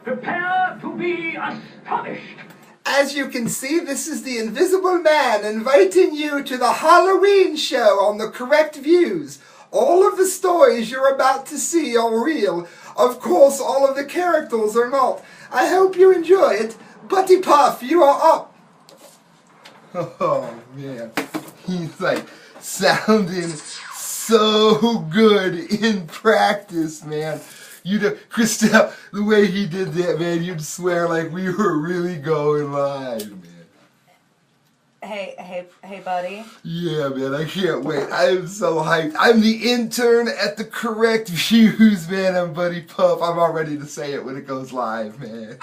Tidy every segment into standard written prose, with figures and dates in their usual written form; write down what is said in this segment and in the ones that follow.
Prepare to be astonished. As you can see, this is the Invisible Man inviting you to the Halloween show on the Correct Views. All of the stories you're about to see are real. Of course, all of the characters are not. I hope you enjoy it. Buddy Puff, you are up. Oh, man. He's like sounding so good in practice, man. You know, Crastel, the way he did that, man, you'd swear like we were really going live, man. Hey, buddy. Yeah, man, I can't wait. I am so hyped. I'm the intern at the Correct Views, man. I'm Buddy Puff. I'm all ready to say it when it goes live, man.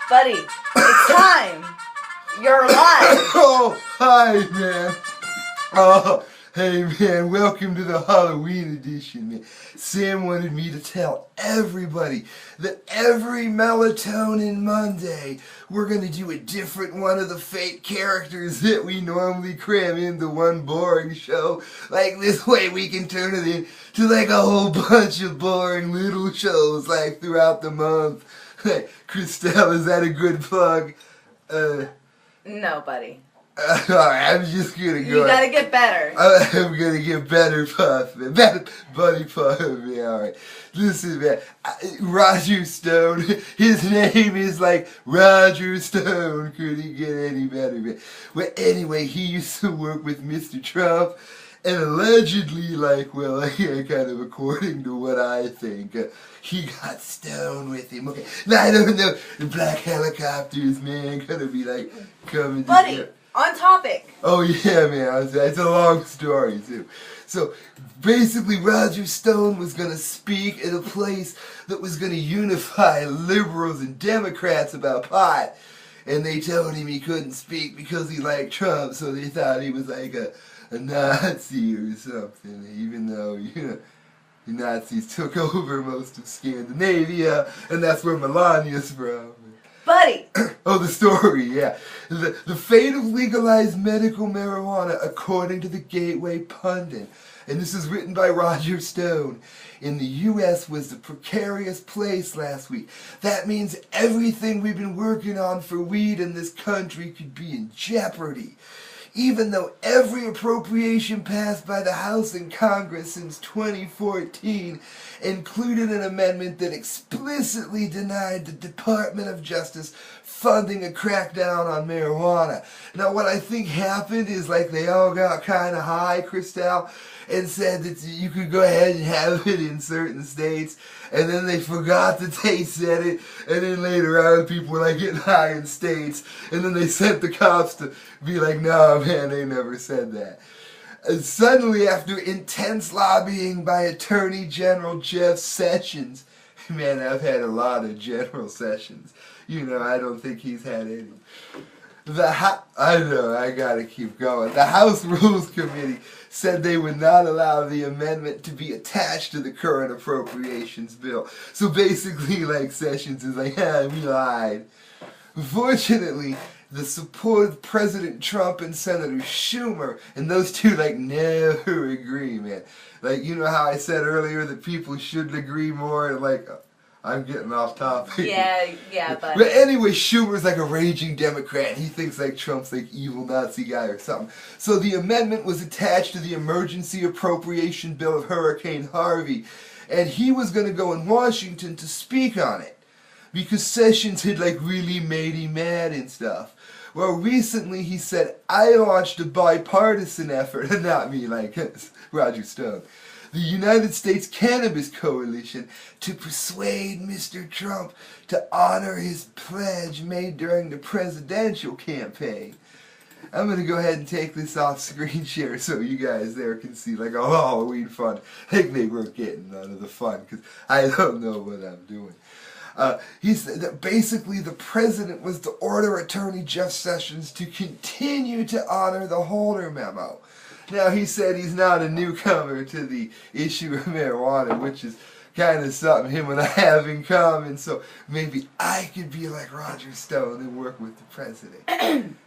Buddy, it's time. You're live. Oh, hi, man. Oh, hey, man, welcome to the Halloween edition, man. Sam wanted me to tell everybody that every Melatonin Monday, we're going to do a different one of the fake characters that we normally cram into one boring show. Like, this way we can turn it into, like, a whole bunch of boring little shows, like, throughout the month. Hey, Crastel, is that a good plug? No, buddy. Alright, I'm just gonna go. You gotta get better. I'm gonna get better, Puff, man. Better, Buddy Puff, man. Alright. Listen, man. Roger Stone, his name is like Roger Stone. Couldn't get any better, man. Well, anyway, he used to work with Mr. Trump. And allegedly, like, well, kind of according to what I think, he got stoned with him. Okay, now I don't know, the black helicopters, man, gonna be like coming Buddy, together. on topic. Oh yeah, man, it's a long story too. So basically Roger Stone was gonna speak at a place that was gonna unify liberals and Democrats about pot. And they told him he couldn't speak because he liked Trump, so they thought he was like a Nazi or something, even though, you know, the Nazis took over most of Scandinavia, and that's where Melania's from. Buddy! Oh, the story, yeah. The fate of legalized medical marijuana according to the Gateway Pundit. And this is written by Roger Stone. In the U.S. was the precarious place last week. That means everything we've been working on for weed in this country could be in jeopardy. Even though every appropriation passed by the House and Congress since 2014 included an amendment that explicitly denied the Department of Justice funding a crackdown on marijuana. Now what I think happened is like they all got kind of high, Crastel, and said that you could go ahead and have it in certain states, and then they forgot that they said it, and then later on people were like getting high in states, and then they sent the cops to be like, no man, they never said that. And suddenly, after intense lobbying by Attorney General Jeff Sessions, man, I've had a lot of General Sessions, you know, I don't think he's had any. I know, I gotta keep going. The House Rules Committee said they would not allow the amendment to be attached to the current appropriations bill. So basically, like, Sessions is like, we lied. Fortunately, the support of President Trump and Senator Schumer, and those two, like, never agree, man. Like, you know how I said earlier that people shouldn't agree more, and like, I'm getting off topic. Yeah, buddy. But anyway, Schumer's like a raging Democrat. He thinks like Trump's like evil Nazi guy or something. So the amendment was attached to the emergency appropriation bill of Hurricane Harvey. And he was going to go in Washington to speak on it. Because Sessions had like really made him mad and stuff. Well, recently he said, I launched a bipartisan effort, and not me, like Roger Stone, the United States Cannabis Coalition, to persuade Mr. Trump to honor his pledge made during the presidential campaign. I'm going to go ahead and take this off screen share so you guys there can see like a Halloween fun. I think they weren't getting none of the fun because I don't know what I'm doing. He said that basically the president was to order Attorney Jeff Sessions to continue to honor the Holder memo. Now he said he's not a newcomer to the issue of marijuana, which is kind of something him and I have in common, so maybe I could be like Roger Stone and work with the president.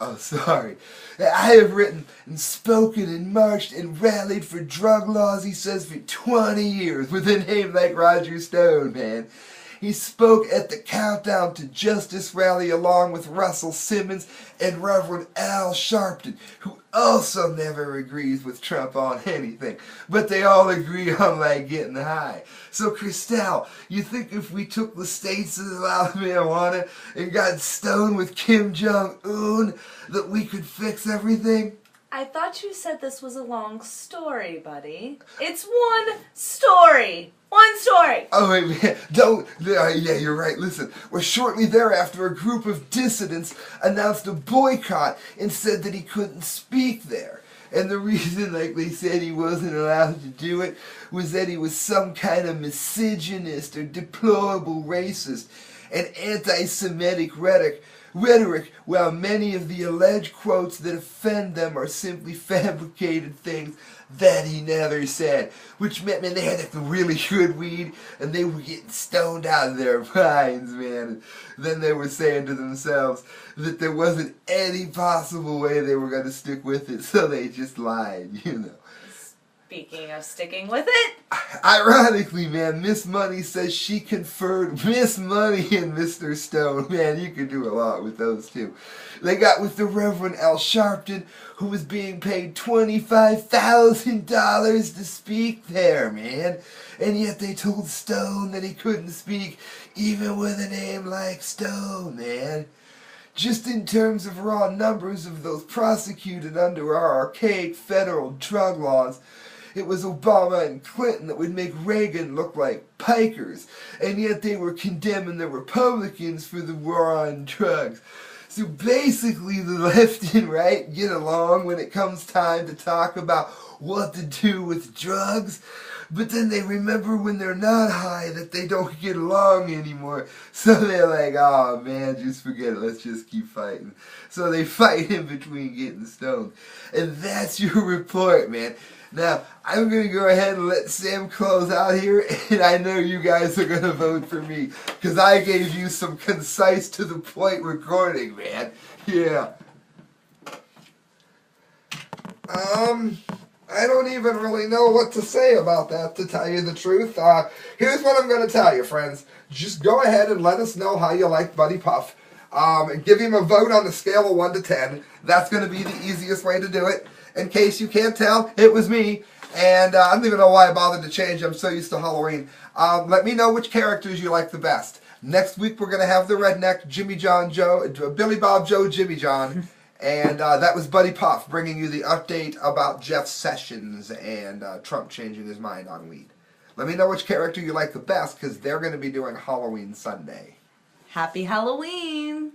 Oh, sorry. I have written and spoken and marched and rallied for drug laws, he says, for 20 years with a name like Roger Stone, man. He spoke at the Countdown to Justice rally along with Russell Simmons and Reverend Al Sharpton, who also never agrees with Trump on anything, but they all agree on like getting high. So Crastel, you think if we took the states that allow marijuana and got stoned with Kim Jong-un that we could fix everything? I thought you said this was a long story, buddy. It's one story. One story. Oh, wait, man, don't, yeah, you're right, listen. Well, shortly thereafter, a group of dissidents announced a boycott and said that he couldn't speak there. And the reason, like they said, he wasn't allowed to do it was that he was some kind of misogynist or deplorable racist and anti-Semitic rhetoric, while many of the alleged quotes that offend them are simply fabricated things that he never said. Which meant, man, they had like the really good weed, and they were getting stoned out of their minds, man. And then they were saying to themselves that there wasn't any possible way they were going to stick with it, so they just lied, you know. Speaking of sticking with it. Ironically, man, Miss Money says she conferred Miss Money and Mr. Stone. Man, you could do a lot with those two. They got with the Reverend Al Sharpton, who was being paid $25,000 to speak there, man. And yet they told Stone that he couldn't speak, even with a name like Stone, man. Just in terms of raw numbers of those prosecuted under our archaic federal drug laws, it was Obama and Clinton that would make Reagan look like pikers, and yet they were condemning the Republicans for the war on drugs. So basically the left and right get along when it comes time to talk about what to do with drugs, but then they remember when they're not high that they don't get along anymore. So they're like, oh man, just forget it, let's just keep fighting. So they fight in between getting stoned. And that's your report, man. Now, I'm going to go ahead and let Sam close out here, and I know you guys are going to vote for me, because I gave you some concise, to-the-point recording, man. Yeah. I don't even really know what to say about that, to tell you the truth. Here's what I'm going to tell you, friends. Just go ahead and let us know how you like Buddy Puff. Give him a vote on the scale of 1 to 10. That's going to be the easiest way to do it. In case you can't tell, it was me, and I don't even know why I bothered to change. I'm so used to Halloween. Let me know which characters you like the best. Next week we're going to have the redneck, Billy Bob Joe, Jimmy John, and that was Buddy Puff bringing you the update about Jeff Sessions and Trump changing his mind on weed. Let me know which character you like the best, because they're going to be doing Halloween Sunday. Happy Halloween.